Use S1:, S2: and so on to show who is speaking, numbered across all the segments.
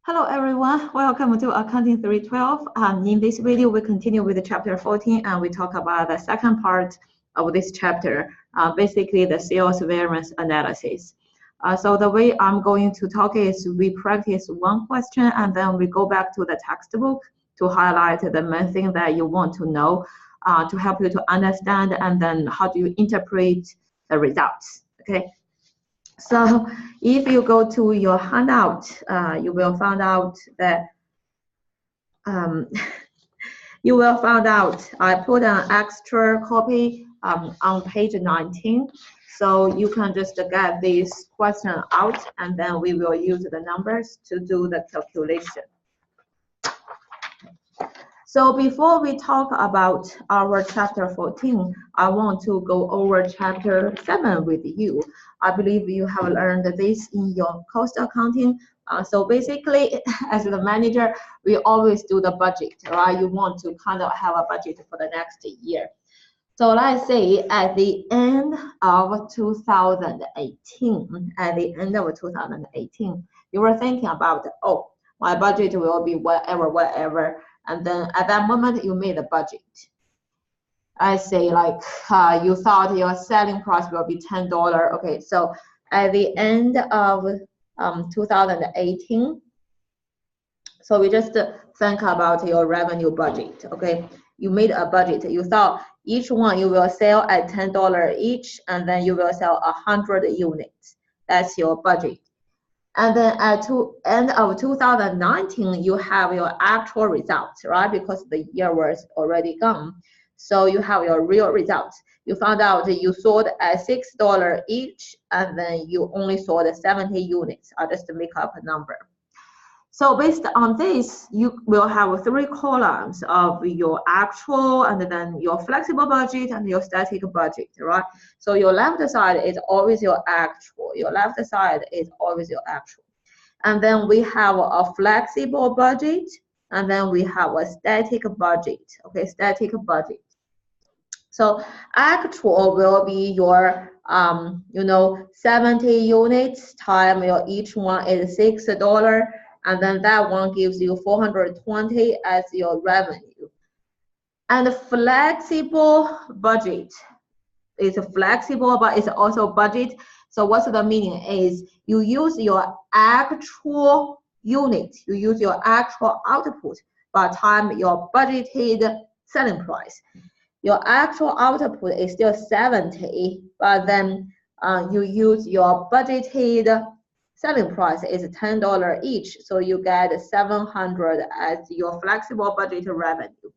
S1: Hello everyone, welcome to Accounting 312. In this video, we continue with chapter 14 and we talk about the second part of this chapter, basically the sales variance analysis. So the way I'm going to talk is we practice one question and then we go back to the textbook to highlight the main thing that you want to know to help you to understand and then how do you interpret the results, okay? So if you go to your handout, you will find out that I put an extra copy on page 19. So you can just get this question out and then we will use the numbers to do the calculation. So before we talk about our chapter 14, I want to go over chapter 7 with you. I believe you have learned this in your cost accounting. So basically, as the manager, we always do the budget, right? You want to kind of have a budget for the next year. So let's say at the end of 2018, you were thinking about, oh, my budget will be whatever. And then at that moment, you made a budget. I say like you thought your selling price will be $10. Okay, so at the end of 2018, so we just think about your revenue budget. Okay, you made a budget. You thought each one you will sell at $10 each, and then you will sell 100 units. That's your budget. And then at the end of 2019, you have your actual results, right? Because the year was already gone. So you have your real results. You found out that you sold at $6 each, and then you only sold 70 units. I'll just make up a number. So based on this, you will have 3 columns of your actual and then your flexible budget and your static budget, right? So your left side is always your actual. Your left side is always your actual. And then we have a flexible budget, and then we have a static budget, okay, static budget. So actual will be your, 70 units times your each one is $6. And then that one gives you 420 as your revenue. And the flexible budget is flexible, but it's also budget. So what's the meaning is you use your actual unit, you use your actual output by time your budgeted selling price. Your actual output is still 70, but then you use your budgeted selling price is $10 each, so you get 700 as your flexible budget revenue.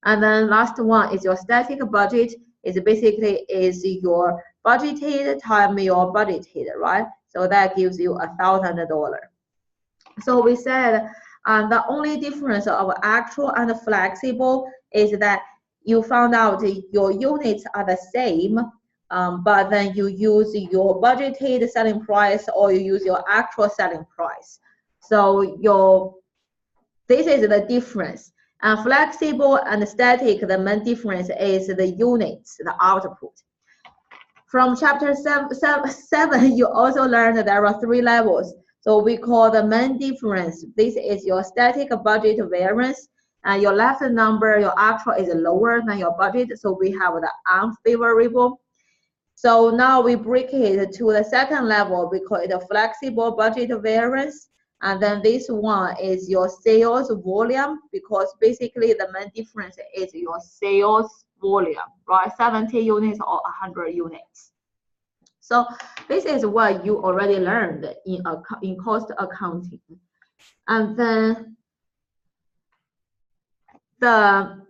S1: And then last one is your static budget. Is basically is your budgeted times your budgeted, right? So that gives you $1,000. So we said the only difference of actual and flexible is that you found out your units are the same. But then you use your budgeted selling price or you use your actual selling price. So this is the difference. And flexible and static, the main difference is the units, the output. From chapter 7, you also learned there are 3 levels. So we call the main difference. This is your static budget variance. And your left number, your actual is lower than your budget. So we have the unfavorable. So now we break it to the second level. We call it a flexible budget variance. And then this one is your sales volume, because basically the main difference is your sales volume, right? 70 units or 100 units. So this is what you already learned in cost accounting. And then the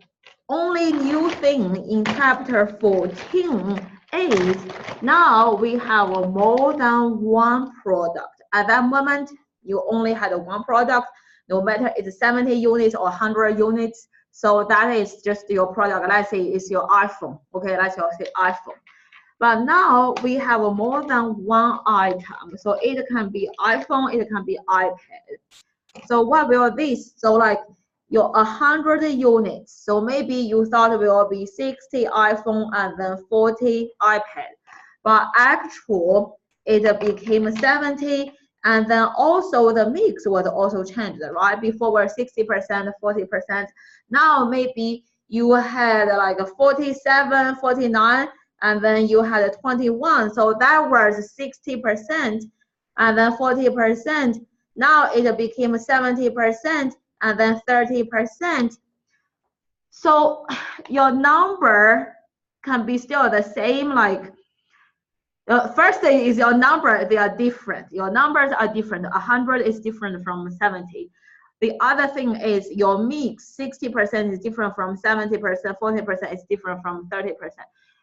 S1: only new thing in chapter 14 is now we have more than one product. At that moment, you only had one product, no matter it's 70 units or 100 units. So that is just your product. Let's say it's your iPhone. Okay, let's say iPhone. But now we have more than one item. So it can be iPhone, it can be iPad. So what will this? So like your 100 units. So maybe you thought it will be 60 iPhone and then 40 iPad. But actual, it became 70 And then also the mix was also changed, right? Before were 60%, 40%. Now maybe you had like a 47, 49, and then you had a 21. So that was 60%, and then 40%. Now it became 70%, and then 30%. So your number can be still the same, like first thing is your number, they are different. Your numbers are different. 100 is different from 70. The other thing is your mix, 60% is different from 70%, 40% is different from 30%.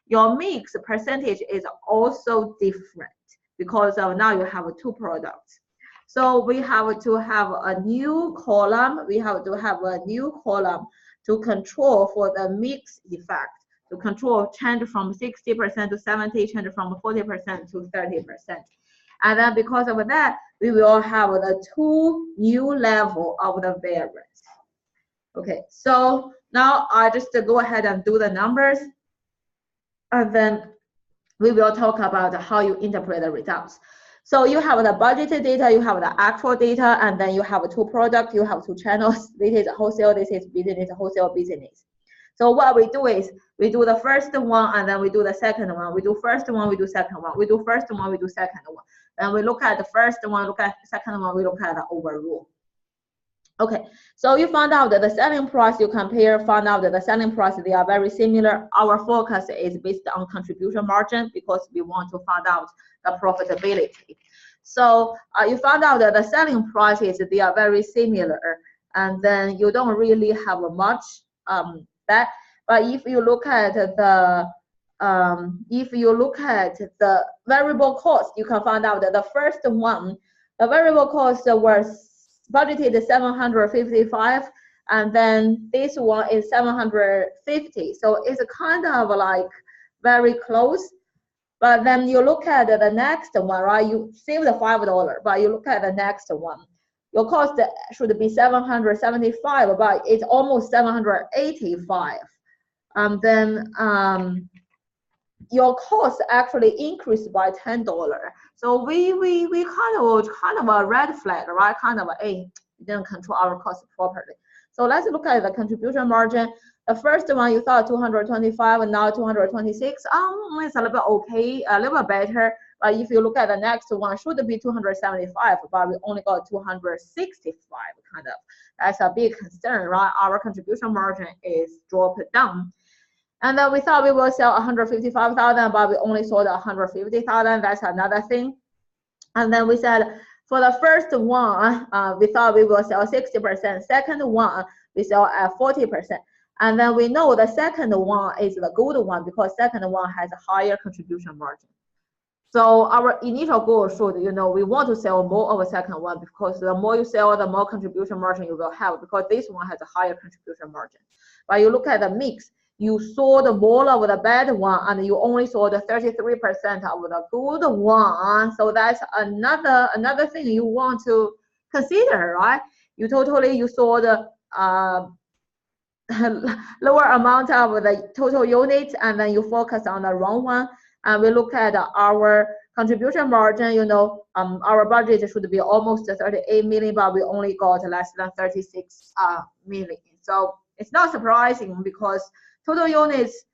S1: Your mix percentage is also different because of now you have two products. So we have to have a new column. We have to have a new column to control for the mix effect. To control change from 60% to 70, change from 40% to 30%. And then because of that, we will have the two new level of the variance. Okay, so now I just go ahead and do the numbers, and then we will talk about how you interpret the results. So you have the budgeted data, you have the actual data, and then you have two products, you have two channels. This is wholesale, this is business, wholesale business. So what we do is we do the first one and then we do the second one. We do first one, we do second one. We do first one, we do second one. Then we look at the first one, look at the second one, we look at the overall. Okay, so you found out that the selling price you compare, found out that the selling price, they are very similar. Our focus is based on contribution margin because we want to find out the profitability. So you found out that the selling prices, they are very similar, and then you don't really have much that. But if you look at the variable cost, you can find out that the first one, the variable cost was budgeted 755, and then this one is 750. So it's kind of like very close. But then you look at the next one, right? You save the $5, but you look at the next one. Your cost should be 775, but it's almost 785. And then your cost actually increased by $10. So we kind of a red flag, right? Kind of we didn't control our cost properly. So let's look at the contribution margin. The first one you thought 225 and now 226. It's a little bit okay, a little bit better. But if you look at the next one, should be 275, but we only got 265, kind of. That's a big concern, right? Our contribution margin is dropped down. And then we thought we will sell 155,000, but we only sold 150,000. That's another thing. And then we said for the first one, we thought we will sell 60%. Second one, we sell at 40%. And then we know the second one is the good one because second one has a higher contribution margin. So our initial goal should, we want to sell more of a second one because the more you sell, the more contribution margin you will have because this one has a higher contribution margin. But you look at the mix, you sold more of the bad one and you only sold 33% of the good one. So that's another thing you want to consider, right? You sold lower amount of the total units and then you focus on the wrong one. And we look at our contribution margin, our budget should be almost 38 million, but we only got less than 36 million. So it's not surprising because total units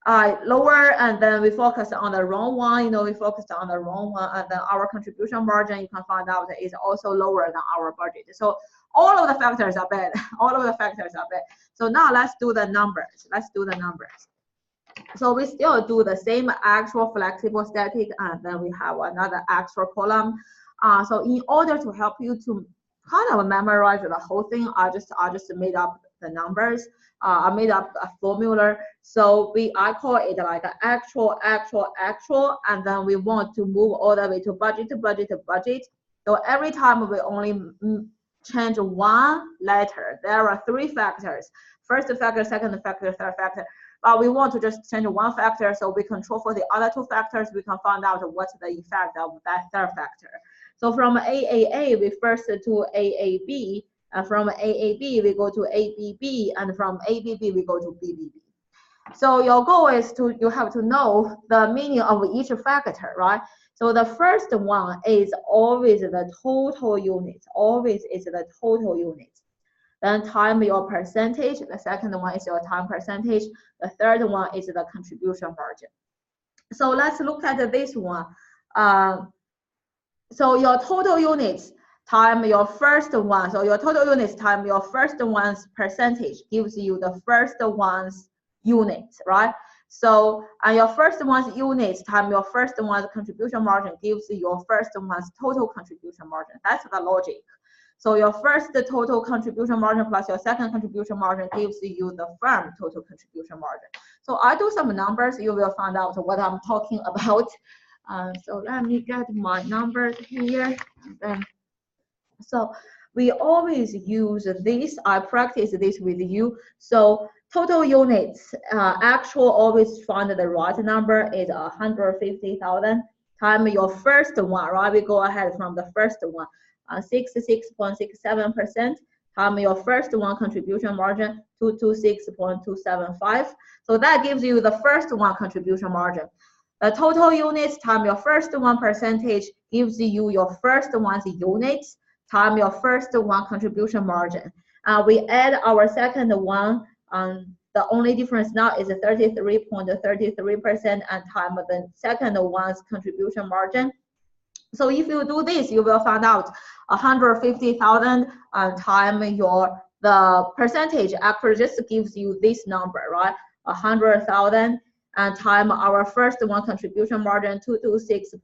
S1: are lower and then we focus on the wrong one, we focused on the wrong one, and then our contribution margin, you can find out, is also lower than our budget. So all of the factors are bad. All of the factors are bad. So now let's do the numbers. So we still do the same actual, flexible, static, and then we have another actual column. So in order to help you to kind of memorize the whole thing, I just made up the numbers. I made up a formula. So I call it like an actual, and then we want to move all the way to budget. So every time we only change one letter. There are three factors. First factor, second factor, third factor. But we want to just change one factor so we control for the other two factors. We can find out what's the effect of that third factor. So from AAA, we first to AAB. And from AAB, we go to ABB. And from ABB, we go to BBB. So your goal is you have to know the meaning of each factor, right? So the first one is always the total units, always is the total units. Then time your percentage, the second one is your time percentage, the third one is the contribution margin. So let's look at this one. So your total units time your first one, so your total units time your first one's percentage gives you the first one's units, right? So and your first one's units time your first one's contribution margin gives you your first one's total contribution margin. That's the logic. So your first total contribution margin plus your second contribution margin gives you the firm total contribution margin. So I do some numbers, you will find out what I'm talking about. So let me get my numbers here. And then, so we always use this. I practice this with you. So total units, actual always find the right number is 150,000 times your first one, right? We go ahead from the first one. 66.67% times your first one contribution margin, 226.275. So that gives you the first one contribution margin. The total units times your first one percentage gives you your first one's units times your first one contribution margin. We add our second one. The only difference now is 33.33% and time the second one's contribution margin. So if you do this, you will find out 150,000 time the percentage actually just gives you this number, right? 100,000 and time our first one contribution margin 226.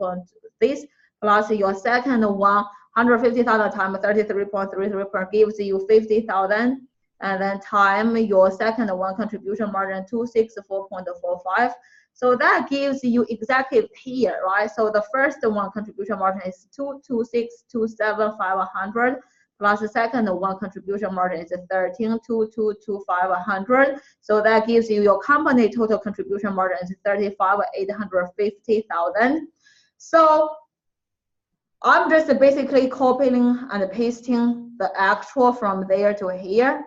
S1: This plus your second one 150,000 times 33.33% gives you 50,000, and then time your second one contribution margin 264.45. So that gives you exactly here, right? So the first one contribution margin is 226,275,100 plus the second one contribution margin is 13,222,500. So that gives you your company total contribution margin is 35,850,000. So I'm just basically copying and pasting the actual from there to here.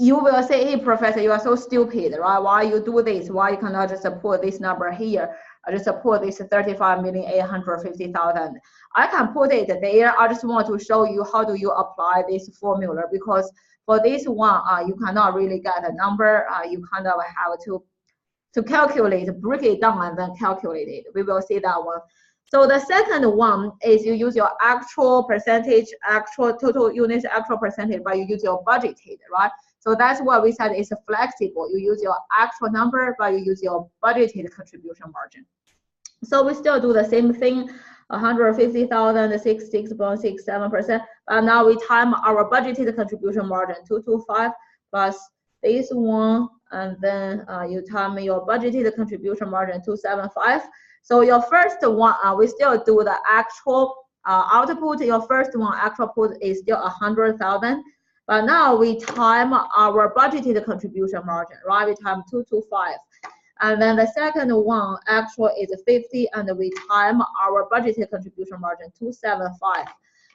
S1: You will say, hey, professor, you are so stupid, right? Why you do this? Why you cannot just put this number here? I just put this 35,850,000. I can put it there. I just want to show you how do you apply this formula, because for this one, you cannot really get a number. You kind of have to calculate, break it down and then calculate it. We will see that one. So the second one is you use your actual percentage, actual total units, actual percentage, but you use your budgeted, right? So that's what we said is flexible. You use your actual number, but you use your budgeted contribution margin. So we still do the same thing, 150,000, 66.67%. But now we time our budgeted contribution margin, 225 plus this one, and then you time your budgeted contribution margin, 275. So your first one, we still do the actual output. Your first one actual put is still 100,000. But now we time our budgeted contribution margin, right? We time 225. And then the second one actual is 50, and we time our budgeted contribution margin 275.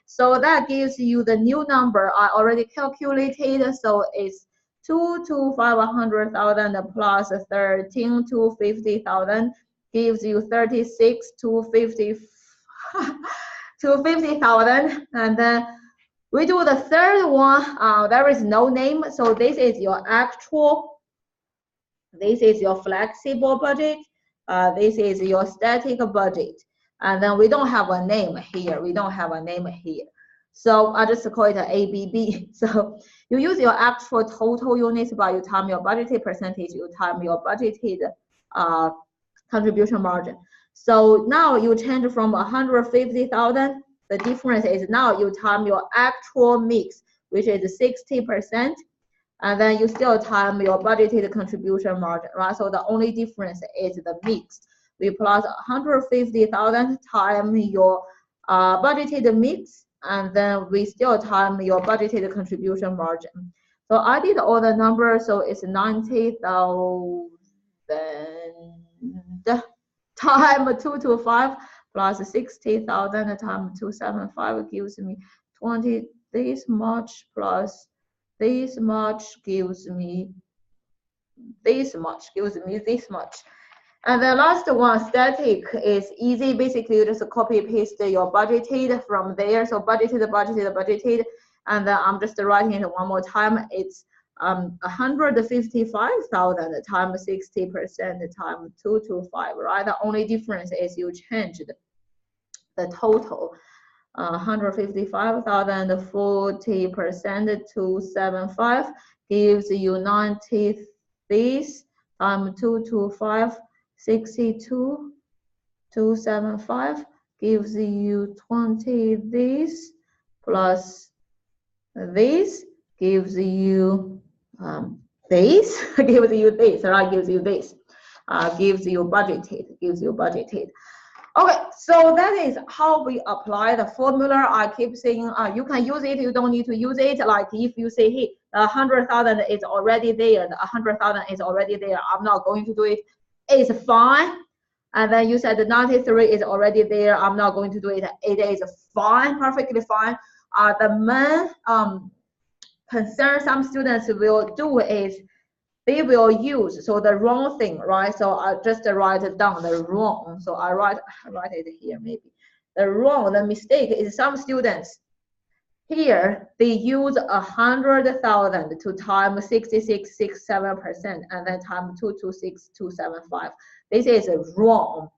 S1: So that gives you the new number I already calculated. So it's 225,100,000 plus 13,250,000 gives you 36,250,000. And then we do the third one. There is no name, so this is your actual. This is your flexible budget. This is your static budget. And then we don't have a name here. We don't have a name here. So I just call it an ABB. So you use your actual total units, but you time your budgeted percentage, you time your budgeted contribution margin. So now you change from 150,000. The difference is now you time your actual mix, which is 60%. And then you still time your budgeted contribution margin, right? So the only difference is the mix. We plus 150,000 time your budgeted mix, and then we still time your budgeted contribution margin. So I did all the numbers, so it's 90,000 time 225 plus 60,000 times 275 gives me 20. This much plus this much gives me this much, this much. And the last one, static, is easy. Basically, you just copy paste your budgeted from there. So budgeted. And then I'm just writing it one more time. It's 155,000 times 60% times 225, right? The only difference is you changed the total. 155,000 40% 275 gives you 90 this times 225 62 275 gives you 20 this plus this gives you this gives you this, right? Gives you this, gives you budgeted. Okay, so that is how we apply the formula. I keep saying you can use it, you don't need to use it. Like if you say, hey, 100,000 is already there, the 100,000 is already there, I'm not going to do it, it's fine. And then you said the 93 is already there, I'm not going to do it, it is fine, perfectly fine. The main concern some students will do is they will use the wrong thing, right? So I just write it down, the wrong. So I write it here maybe. The mistake is some students here, they use 100,000 to times 66.67% and then times 226,275. This is wrong.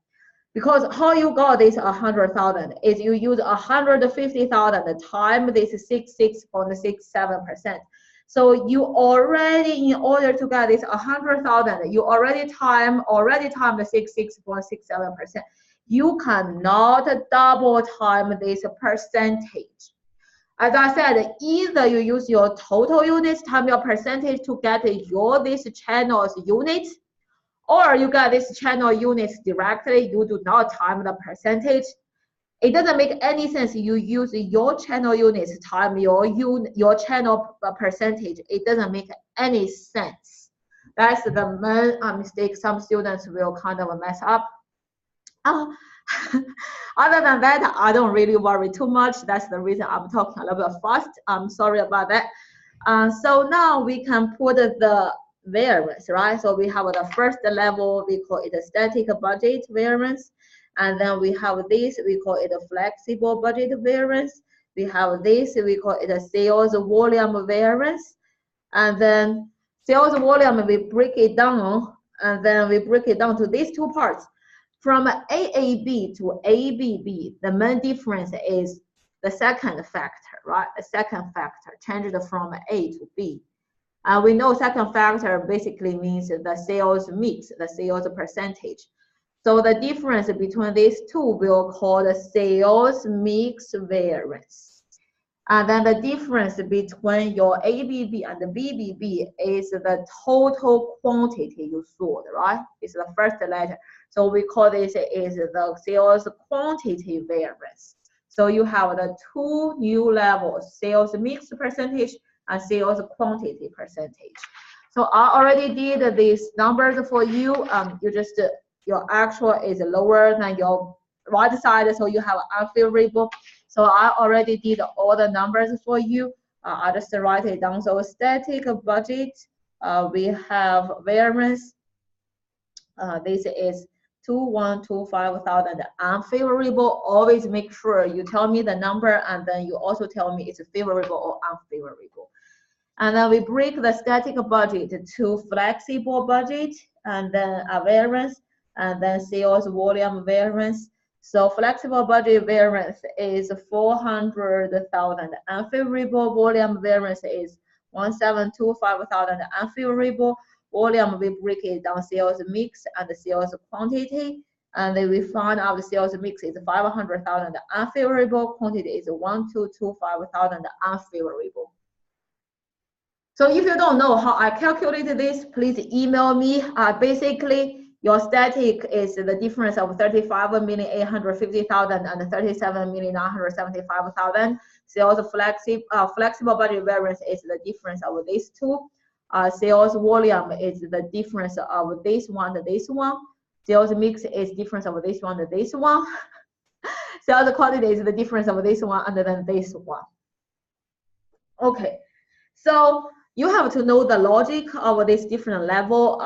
S1: Because how you got this 100,000 is you use 150,000 times this 66.67%. So you already, in order to get this 100,000, you already time the 66.67%. You cannot double time this percentage. As I said, either you use your total units times your percentage to get this channel's units, or you get this channel units directly, you do not time the percentage. It doesn't make any sense. You use your channel units times your channel percentage. It doesn't make any sense. That's the main mistake some students will kind of mess up. Other than that, I don't really worry too much. That's the reason I'm talking a little bit fast. I'm sorry about that. So now we can put the variance, right? So we have the first level, we call it a static budget variance. And then we have this, we call it a flexible budget variance. We have this, we call it a sales volume variance. And then sales volume, we break it down, and then we break it down to these two parts. From AAB to ABB, the main difference is the second factor, right? The second factor changed from A to B. We know second factor basically means the sales mix, the sales percentage. So the difference between these two we'll call the sales mix variance. And then the difference between your ABB and the BBB is the total quantity you sold, right? It's the first letter. So we call this is the sales quantity variance. So you have the two new levels, sales mix percentage and sales quantity percentage. So I already did these numbers for you. You just your actual is lower than your right side, so you have unfavorable. So I already did all the numbers for you. I just write it down. So static budget, we have variance. This is 2,125,000 unfavorable. Always make sure you tell me the number and then you also tell me it's favorable or unfavorable. And then we break the static budget to flexible budget and then a variance and then sales volume variance. So flexible budget variance is 400,000 unfavorable, volume variance is 1,725,000 unfavorable. Volume, we break it down sales mix and the sales quantity, and then we find out the sales mix is 500,000 unfavorable, quantity is 1,225,000 unfavorable. So if you don't know how I calculated this, please email me. Basically, your static is the difference of 35,850,000 and 37,975,000. Sales flexible budget variance is the difference of these two. Sales volume is the difference of this one to this one. Sales mix is difference of this one to this one. Sales quantity is the difference of this one and then this one. Okay, so you have to know the logic of this different level.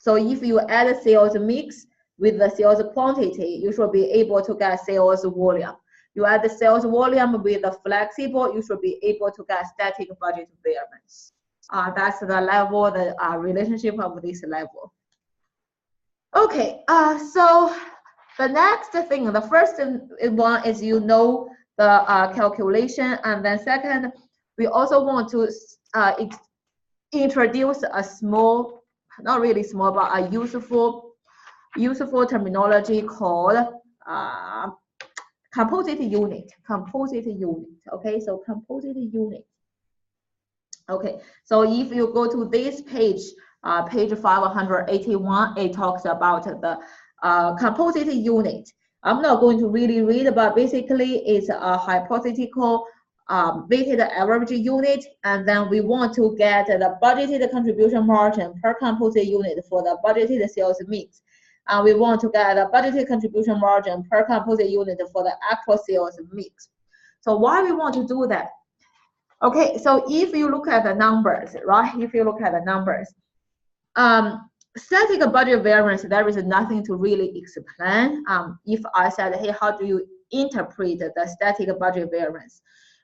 S1: So if you add a sales mix with the sales quantity, you should be able to get sales volume. You add the sales volume with the flexible, you should be able to get static budget variance. That's the level, the relationship of this level. Okay, so the next thing, the first one is you know the calculation, and then second, we also want to introduce a small, not really small, but a useful terminology called composite unit. Okay, so composite unit. Okay, so if you go to this page, page 581, it talks about the composite unit. I'm not going to really read, but basically it's a hypothetical weighted average unit, and then we want to get the budgeted contribution margin per composite unit for the budgeted sales mix. And we want to get the budgeted contribution margin per composite unit for the actual sales mix. So why we want to do that? Okay, so if you look at the numbers, right? If you look at the numbers, static budget variance, there is nothing to really explain. If I said, hey, how do you interpret the static budget variance?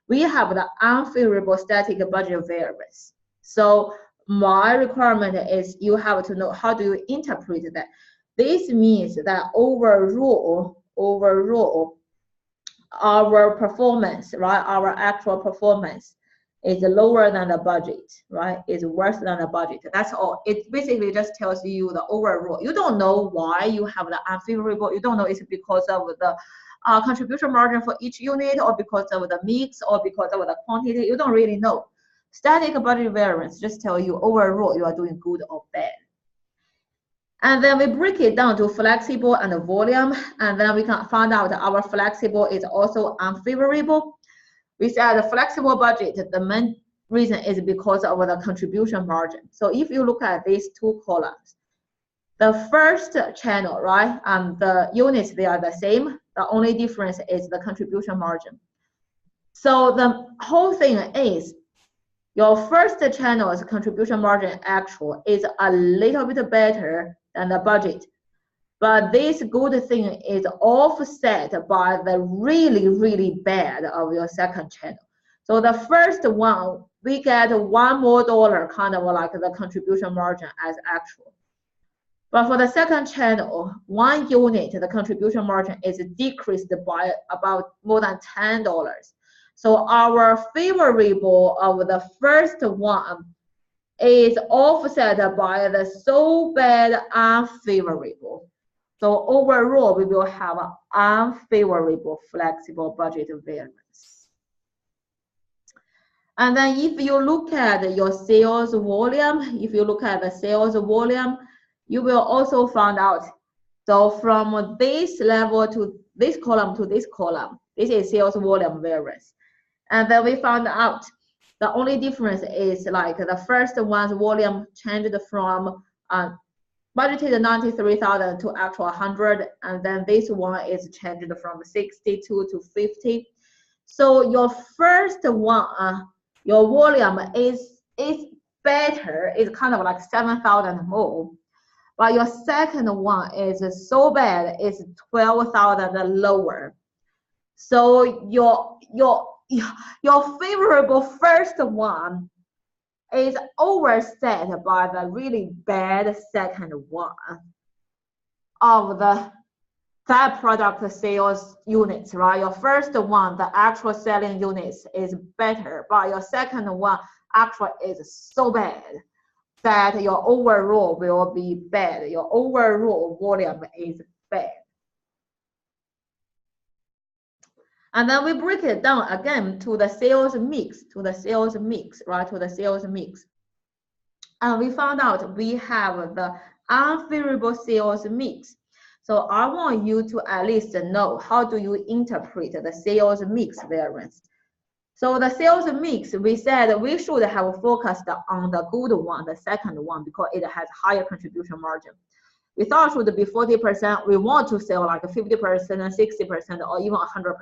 S1: We have the unfavorable static budget variance. So my requirement is you have to know how do you interpret that. This means that overall, our performance, right? Our actual performance is lower than the budget, right? Is worse than the budget. That's all. It basically just tells you the overall. You don't know why you have the unfavorable. You don't know it's because of the contribution margin for each unit, or because of the mix, or because of the quantity. You don't really know. Static budget variance just tell you overall you are doing good or bad. And then we break it down to flexible and volume, and then we can find out our flexible is also unfavorable. We said the flexible budget, the main reason is because of the contribution margin. So if you look at these two columns, the first channel, right, the units, they are the same. The only difference is the contribution margin. So the whole thing is your first channel's contribution margin actual is a little bit better than the budget. But this good thing is offset by the really, really bad of your second channel. So the first one, we get $1 more, kind of like the contribution margin as actual. But for the second channel, 1 unit, the contribution margin is decreased by about more than $10. So our favorable of the first one is offset by the so bad unfavorable. So overall, we will have an unfavorable flexible budget variance. And then if you look at your sales volume, you will also find out. So from this level to this column to this column, this is sales volume variance. And then we found out the only difference is like the first one's volume changed from budgeted 93,000 to actual 100, and then this one is changed from 62 to 50. So your first one, your volume is better, it's kind of like 7,000 more, but your second one is so bad, it's 12,000 lower. So your favorable first one is overset by the really bad second one of the that product sales units, right? Your first one, the actual selling units is better, but your second one actually is so bad that your overall will be bad. Your overall volume is bad. And then we break it down again to the sales mix, right? To the sales mix. And we found out we have the unfavorable sales mix. So I want you to at least know how do you interpret the sales mix variance. So the sales mix, we said we should have focused on the good one, the second one, because it has higher contribution margin. We thought it should be 40%. We want to sell like 50%, 60%, or even 100%.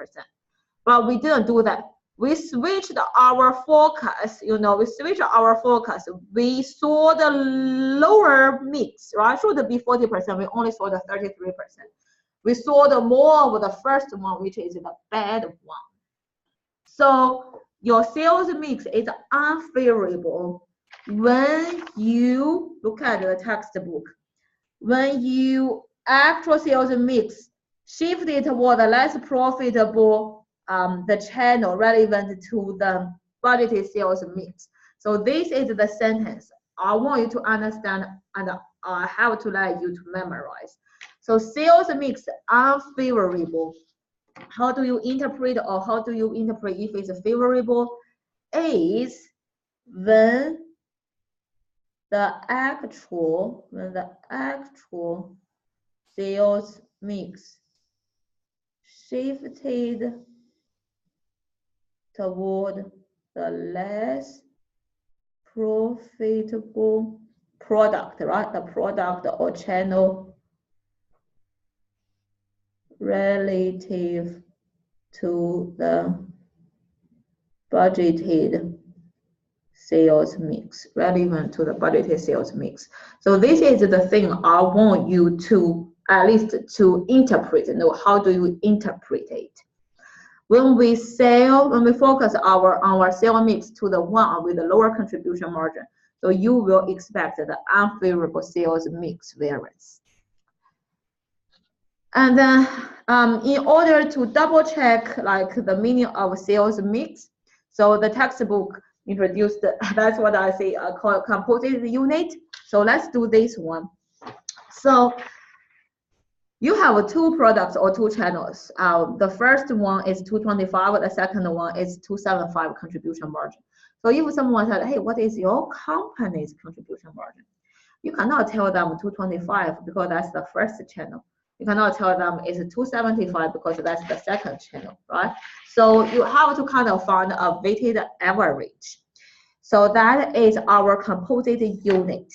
S1: But we didn't do that. we switched our focus, we switched our focus. We saw the lower mix, right? Should be 40%, we only saw the 33%. We saw the more of the first one, which is the bad one. So your sales mix is unfavorable when you look at the textbook. When you actual sales mix shifted toward the less profitable the channel relevant to the budgeted sales mix. So this is the sentence I want you to understand, and I have to let you to memorize. So sales mix unfavorable. How do you interpret, or how do you interpret if it's favorable? Is when the actual sales mix shifted toward the less profitable product, right? The product or channel relative to the budgeted sales mix, relevant to the budgeted sales mix. So this is the thing I want you to at least to interpret. How do you interpret it? When we focus our sales mix to the one with the lower contribution margin, so you will expect the unfavorable sales mix variance. And then in order to double check like the meaning of sales mix, so the textbook introduced, that's what I say, called composite unit. So let's do this one. So you have two products or two channels. The first one is 225, the second one is 275 contribution margin. So if someone said, hey, what is your company's contribution margin? You cannot tell them 225 because that's the first channel. You cannot tell them it's 275 because that's the second channel, right? So you have to kind of find a weighted average. So that is our composite unit.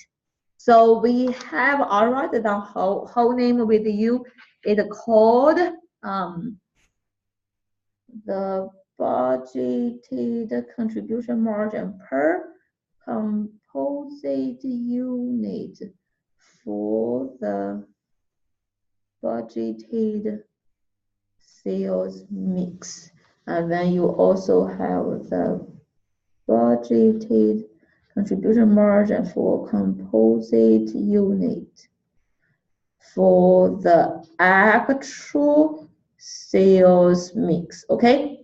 S1: So we have, I'll write the whole name with you. It's called the budgeted contribution margin per composite unit for the budgeted sales mix. And then you also have the budgeted contribution margin for composite unit for the actual sales mix. Okay,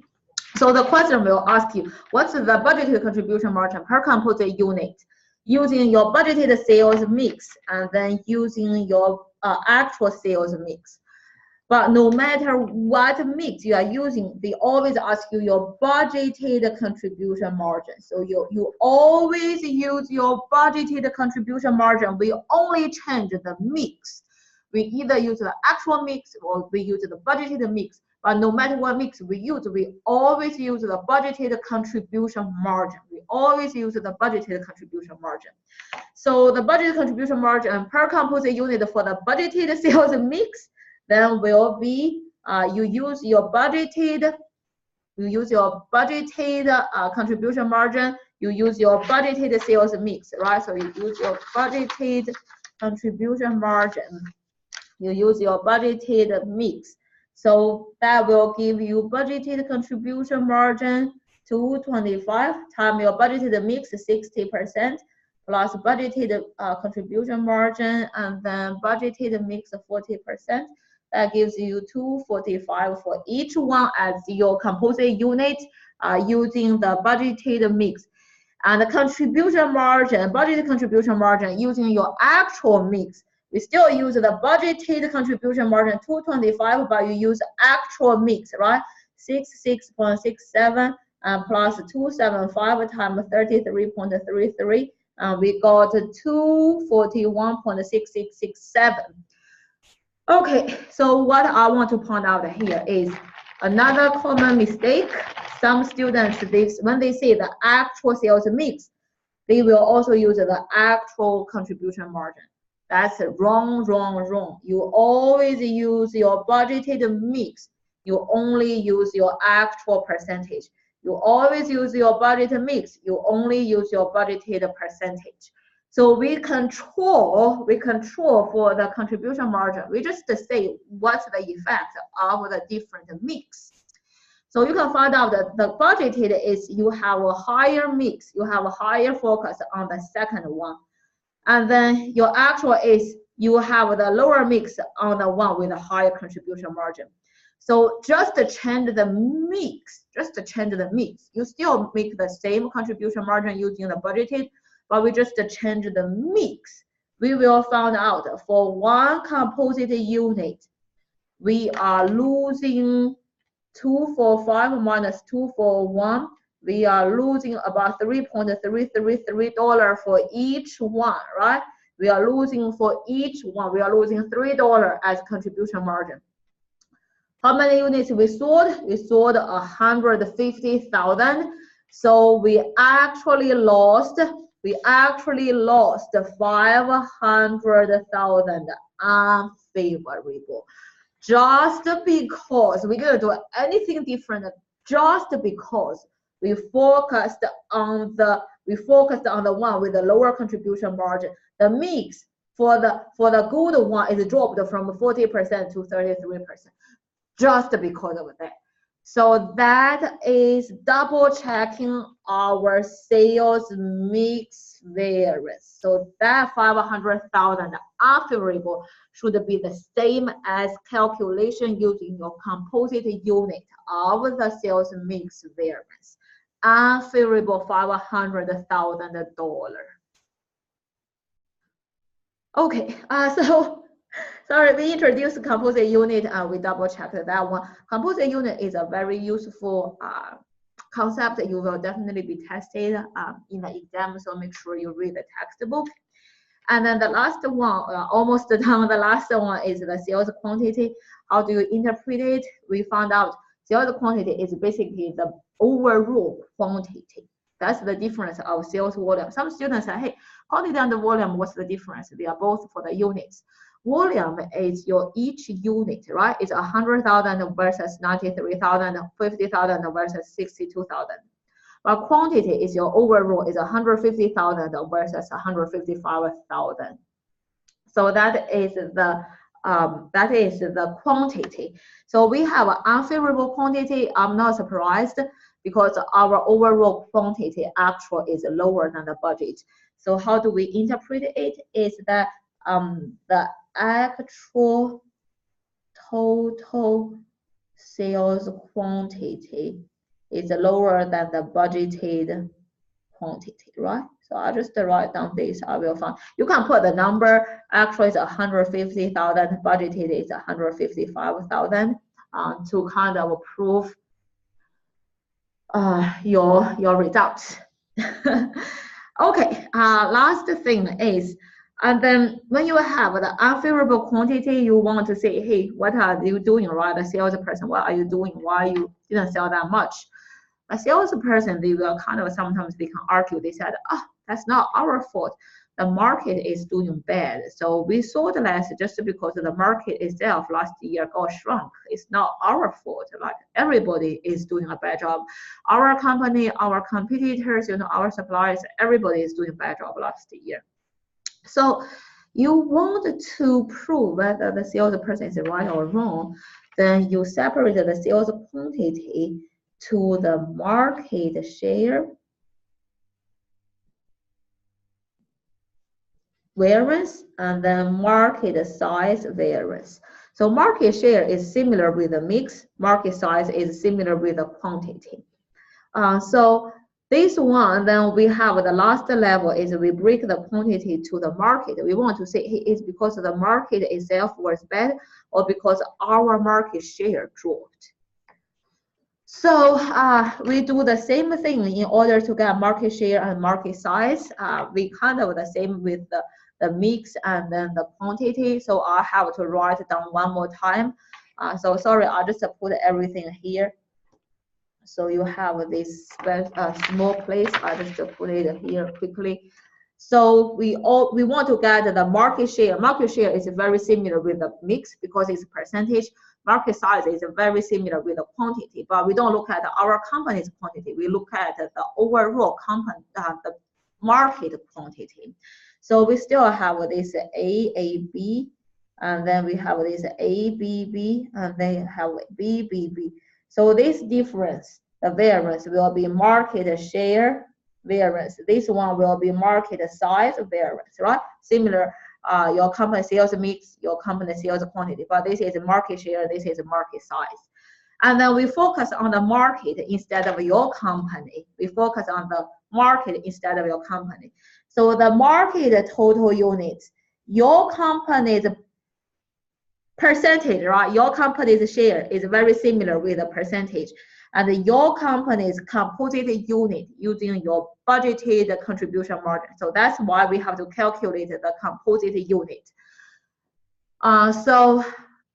S1: so the question will ask you, what's the budgeted contribution margin per composite unit using your budgeted sales mix and then using your actual sales mix? But no matter what mix you are using, they always ask you your budgeted contribution margin. So you always use your budgeted contribution margin. We only change the mix. We either use the actual mix or we use the budgeted mix. But no matter what mix we use, we always use the budgeted contribution margin. We always use the budgeted contribution margin. So the budgeted contribution margin per composite unit for the budgeted sales mix then will be you use your budgeted contribution margin, you use your budgeted sales mix, right? So you use your budgeted contribution margin, you use your budgeted mix. So that will give you budgeted contribution margin 225 times your budgeted mix 60% plus budgeted contribution margin and then budgeted mix 40%. That gives you 245 for each one as your composite unit using the budgeted mix. And the contribution margin, budgeted contribution margin using your actual mix. We still use the budgeted contribution margin 225, but you use actual mix, right? 66.67 plus 275 times 33.33. We got 241.6667. Okay, so what I want to point out here is another common mistake. Some students, when they say the actual sales mix, they will also use the actual contribution margin. That's wrong, wrong, wrong. You always use your budgeted mix. You only use your actual percentage. You always use your budget mix. You only use your budgeted percentage. So we control for the contribution margin. We just say what's the effect of the different mix. So you can find out that the budgeted is you have a higher mix, you have a higher focus on the second one. And then your actual is you have the lower mix on the one with a higher contribution margin. So just to change the mix, you still make the same contribution margin using the budgeted, but we just change the mix. We will find out for one composite unit, we are losing 245 minus 241. We are losing about $3.333 for each one, right? We are losing for each one. We are losing $3 as contribution margin. How many units we sold? We sold 150,000. So we actually lost 500,000 unfavorable. Just because we didn't do anything different, just because we focused on the one with the lower contribution margin. The mix for the good one is dropped from 40% to 33%. Just because of that. So that is double checking our sales mix variance. So that 500,000 unfavorable should be the same as calculation using your composite unit of the sales mix variance. Unfavorable $500,000. Okay, so sorry, we introduced composite unit and we double checked that one. Composite unit is a very useful concept. You will definitely be tested in the exam, so make sure you read the textbook. And then the last one, almost done, the last one is the sales quantity. How do you interpret it? We found out sales quantity is basically the overall quantity. That's the difference of sales volume. Some students say, hey, quantity and volume, what's the difference? They are both for the units. Volume is your each unit, right? It's 100,000 versus 93,000, 50,000 versus 62,000. But quantity is your overall is 150,000 versus 155,000. So that is the quantity. So we have an unfavorable quantity. I'm not surprised because our overall quantity actual is lower than the budget. So how do we interpret it? Is that the actual total sales quantity is lower than the budgeted quantity, right? So I just write down this. I will find. You can put the number. Actually, it's 150,000. Budgeted is 155,000 to kind of prove your results. Okay. Last thing is. And then when you have the unfavorable quantity, you want to say, hey, what are you doing, right? The salesperson, what are you doing? Why you didn't sell that much? A salesperson, they will kind of, sometimes they can argue. They said, oh, that's not our fault. The market is doing bad. So we sold less just because the market itself last year got shrunk. It's not our fault. Like everybody is doing a bad job. Our company, our competitors, our suppliers, everybody is doing a bad job last year. So you want to prove whether the salesperson is right or wrong, then you separate the sales quantity to the market share variance and then market size variance. So market share is similar with the mix, market size is similar with the quantity. So this one, then we have the last level is we break the quantity to the market. We want to say, hey, it's because the market itself was bad or because our market share dropped. So we do the same thing in order to get market share and market size. We kind of the same with the mix and then the quantity. So I have to write it down one more time. So sorry, I'll just put everything here. So you have this small place. I just put it here quickly. So we want to get the market share. Market share is very similar with the mix because it's percentage. market size is very similar with the quantity, but we don't look at our company's quantity. We look at the overall company, the market quantity. So we still have this AAB, and then we have this ABB, and then have BBB. So this difference, the variance will be market share variance. This one will be market size variance, right? Similar, your company sales mix, your company sales quantity, but this is market share, this is market size. And then we focus on the market instead of your company. We focus on the market instead of your company. So the market total units, your company's percentage, right? Your company's share is very similar with the percentage. And your company's composite unit using your budgeted contribution margin. So that's why we have to calculate the composite unit. So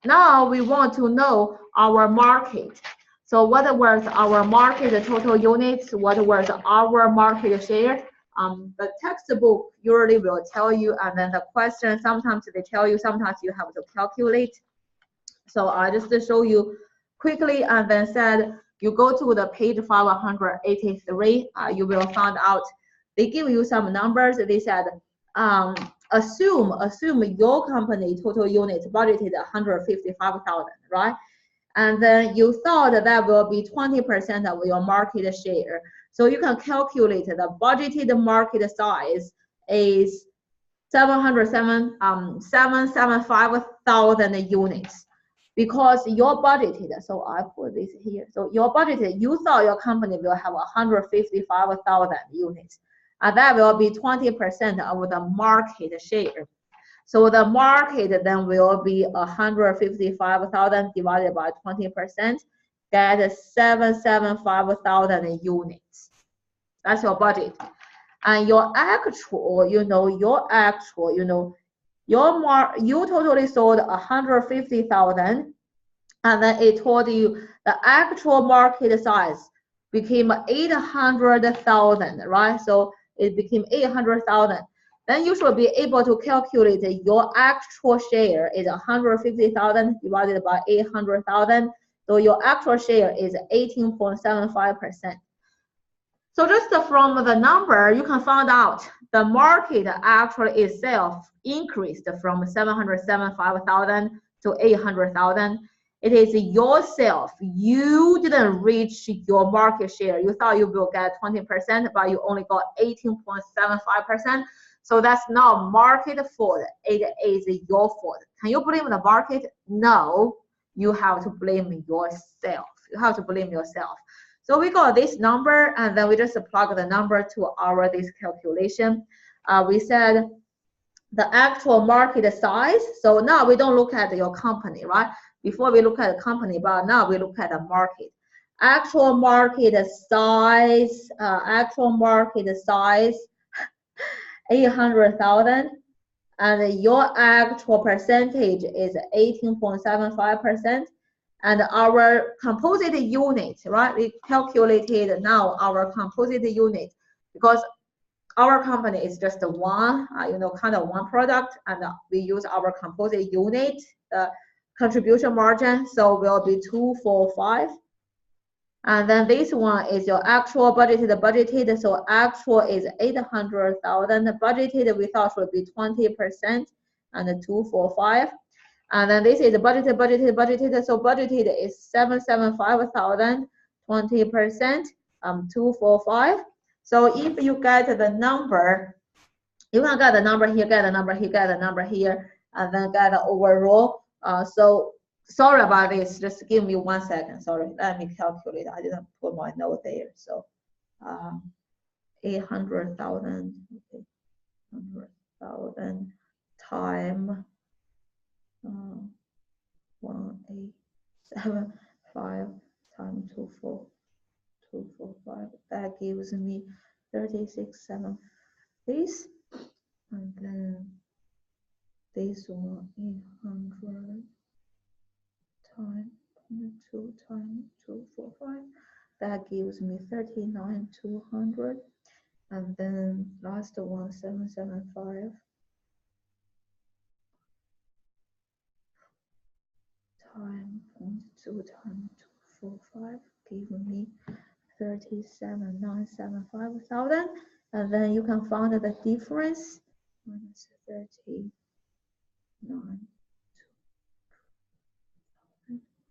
S1: now we want to know our market. So what was our market total units? What was our market share? The textbook usually will tell you, and then the question, sometimes they tell you, sometimes you have to calculate. So I just show you quickly, and then said, you go to the page 583, you will find out, they give you some numbers. They said, assume your company total units budgeted 155,000, right? And then you thought that will be 20% of your market share. So you can calculate the budgeted market size is 775,000 units. Because your budgeted, so I put this here. So your budgeted, you thought your company will have 155,000 units, and that will be 20% of the market share. So the market then will be 155,000 divided by 20%, get 775,000 units. That's your budget. And your actual, you totally sold 150,000, and then it told you the actual market size became 800,000, right? So it became 800,000. Then you should be able to calculate your actual share is 150,000 divided by 800,000. So your actual share is 18.75%. So just from the number, you can find out the market actually itself increased from 775,000 to 800,000. It is yourself. You didn't reach your market share. You thought you will get 20%, but you only got 18.75%. So that's not market fault. It is your fault. Can you blame the market? No, you have to blame yourself. You have to blame yourself. So we got this number, and then we just plug the number to this calculation. We said the actual market size. So now we don't look at your company, right? Before we look at the company, but now we look at the market. Actual market size, 800,000, and your actual percentage is 18.75%. And our composite unit, right? We calculated now our composite unit, because our company is just one, kind of one product, and we use our composite unit, contribution margin, so will be 245. And then this one is your actual budgeted, so actual is 800,000, budgeted we thought would be 20%, and 245. And then this is budgeted, so budgeted is 775,000, 20%, 245. So if you get the number, you can get the number here, get the number here, get the number here, and then get the overall. So sorry about this, just give me 1 second, sorry, let me calculate. I didn't put my note there. So 800,000, okay, 100,000 times 1875 times 245, that gives me 36,700. This, and then this one 800 times 0.2 times 245, that gives me 39,200. And then last one 775 times 0.2 times 245 give me 37,975,000, and then you can find the difference minus 39.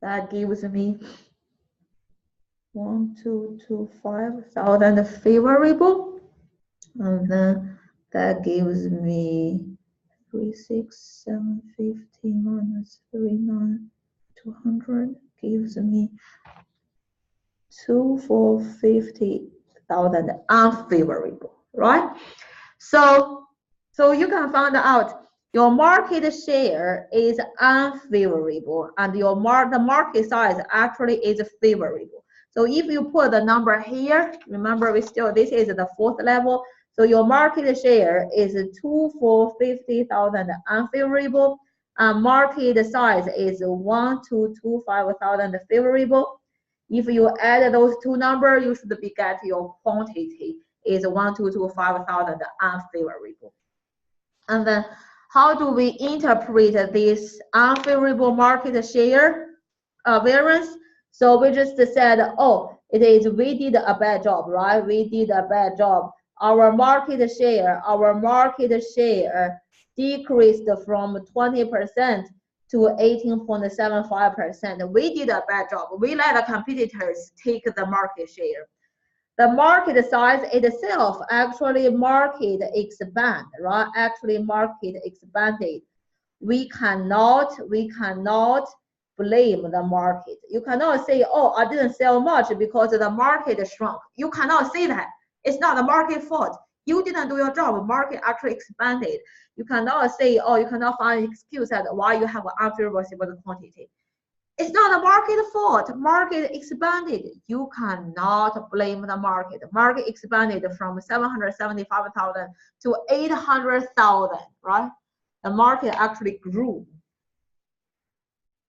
S1: That gives me 1,225,000 favorable, and then that gives me 36,750 minus 39,200 gives me 2,450,000 unfavorable, right? So you can find out your market share is unfavorable and the market size actually is favorable. So if you put the number here, remember this is the fourth level. So your market share is 2,450,000 unfavorable, and market size is 1,225,000 favorable. If you add those two numbers, you should be get your quantity is 1,225,000 unfavorable. And then how do we interpret this unfavorable market share variance? So we just said, oh, it is we did a bad job, right? We did a bad job. Our market share decreased from 20% to 18.75%. We did a bad job. We let the competitors take the market share. The market size itself actually market expand, right? Actually market expanded. We cannot blame the market. You cannot say, oh, I didn't sell much because the market shrunk. You cannot say that. It's not the market fault. You didn't do your job. Market actually expanded. You cannot say, oh, you cannot find an excuse that why you have an unfavorable quantity. It's not the market fault. Market expanded. You cannot blame the market. Market expanded from 775,000 to 800,000, right? The market actually grew.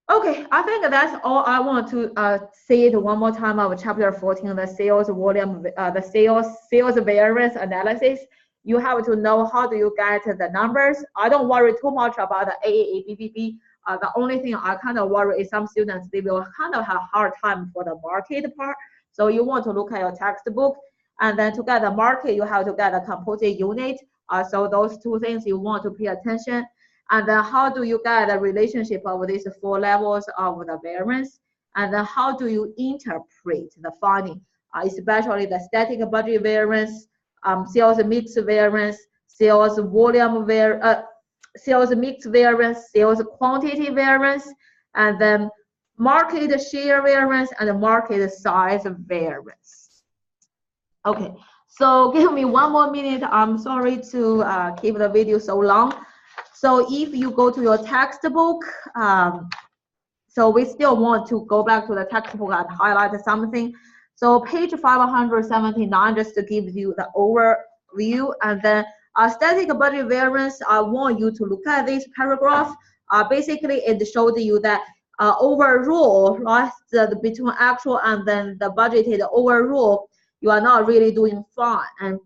S1: Okay, I think that's all I want to say it one more time of chapter 14, the sales volume, the sales variance analysis. You have to know how do you get the numbers. I don't worry too much about the AAA, BBB. The only thing I kind of worry is some students, they will kind of have a hard time for the market part. So you want to look at your textbook, and then to get the market, you have to get a composite unit. So those two things you want to pay attention. And then how do you get the relationship of these four levels of the variance? And then how do you interpret the finding, especially the static budget variance, sales mix variance, sales volume variance, sales mix variance, sales quantity variance, and then market share variance and market size variance. Okay, so give me one more minute. I'm sorry to keep the video so long. So if you go to your textbook, so we still want to go back to the textbook and highlight something. So page 579 just to give you the overview, and then static budget variance, I want you to look at this paragraph. Basically, it showed you that overall, right, between actual and then the budgeted overall, you are not really doing fine. And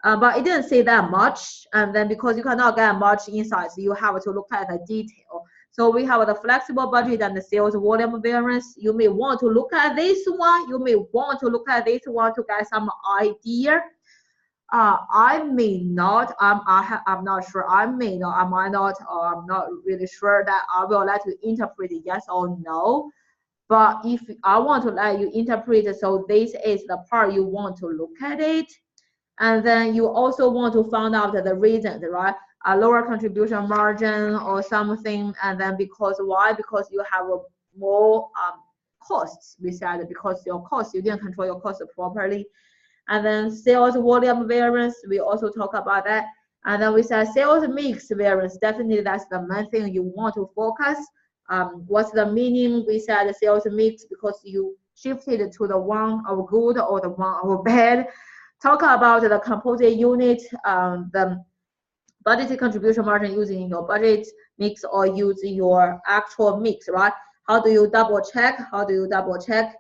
S1: but it didn't say that much. And then because you cannot get much insights, you have to look at the detail. So we have the flexible budget and the sales volume variance. You may want to look at this one. You may want to look at this one to get some idea. I may not. I'm not sure. I may not. I might not. Or I'm not really sure that I will let you interpret it yes or no. But if I want to let you interpret it, so this is the part you want to look at it. And then you also want to find out the reasons, right? A lower contribution margin or something. And then because why? Because you have more costs. We said because your costs, you didn't control your costs properly. And then sales volume variance, we also talk about that. And then we said sales mix variance, definitely that's the main thing you want to focus. What's the meaning? We said sales mix because you shifted to the one of good or the one of bad. Talk about the composite unit, the budgeted contribution margin using your budget mix or using your actual mix, right? How do you double check? How do you double check?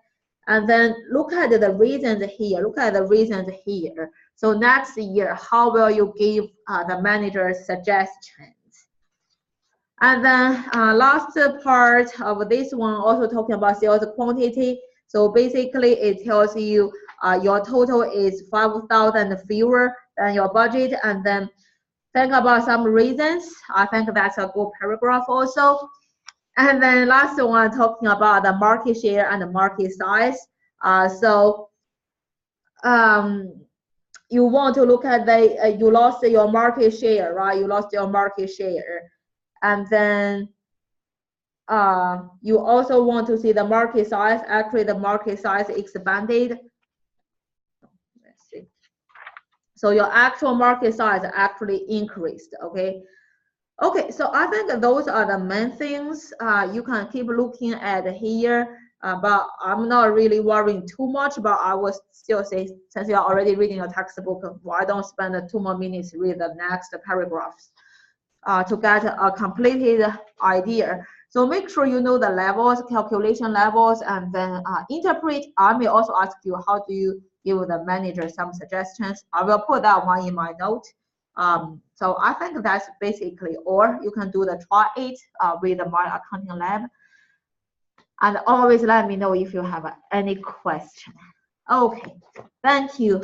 S1: And then look at the reasons here. Look at the reasons here. So next year, how will you give the manager suggestions? And then last part of this one also talking about sales quantity. So basically it tells you your total is 5,000 fewer than your budget, and then think about some reasons. I think that's a good paragraph also. And then last one talking about the market share and the market size. You want to look at the you lost your market share, right? You lost your market share, and then you also want to see the market size. Actually, the market size expanded. Let's see. So your actual market size actually increased. Okay. Okay, so I think those are the main things you can keep looking at here, but I'm not really worrying too much, but I would still say, since you're already reading a textbook, why don't spend 2 more minutes read the next paragraphs to get a completed idea. So make sure you know the levels, calculation levels, and then interpret. I may also ask you, how do you give the manager some suggestions? I will put that one in my note. So I think that's basically all. You can do the try it with my accounting lab. And always let me know if you have any question. Okay, thank you.